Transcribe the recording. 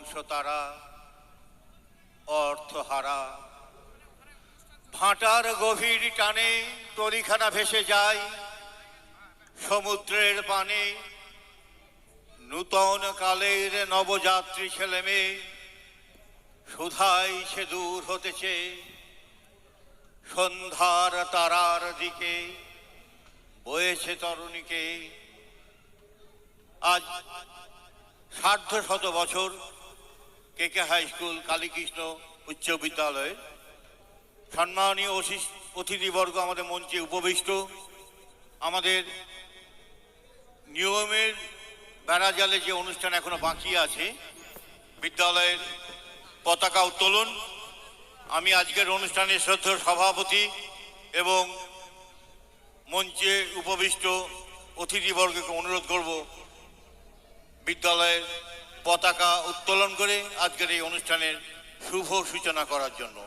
বংশতারা অর্থহারা। ভাটার গভীর টানে তরিখানা ভেসে যায় সমুদ্রের পানে। নূতন কালের নবযাত্রী ছেলে মেয়ে সুধাই সে দূর হতেছে সন্ধ্যার তারার দিকে বয়েছে তরুণীকে। আজ ১৫০ বছর কেকে হাই স্কুল কালীকৃষ্ণ উচ্চ বিদ্যালয়ে সম্মানীয় অতিথিবর্গ আমাদের মঞ্চে উপবিষ্ট। আমাদের নিয়মের বেড়াজালে যে অনুষ্ঠান এখনো বাকি আছে, বিদ্যালয়ের পতাকা উত্তোলন, আমি আজকের অনুষ্ঠানের শ্রদ্ধেয় সভাপতি এবং মঞ্চে উপবিষ্ট অতিথিবর্গকে অনুরোধ করব বিদ্যালয়ের পতাকা উত্তোলন করে আজকের এই অনুষ্ঠানের শুভ সূচনা করার জন্য।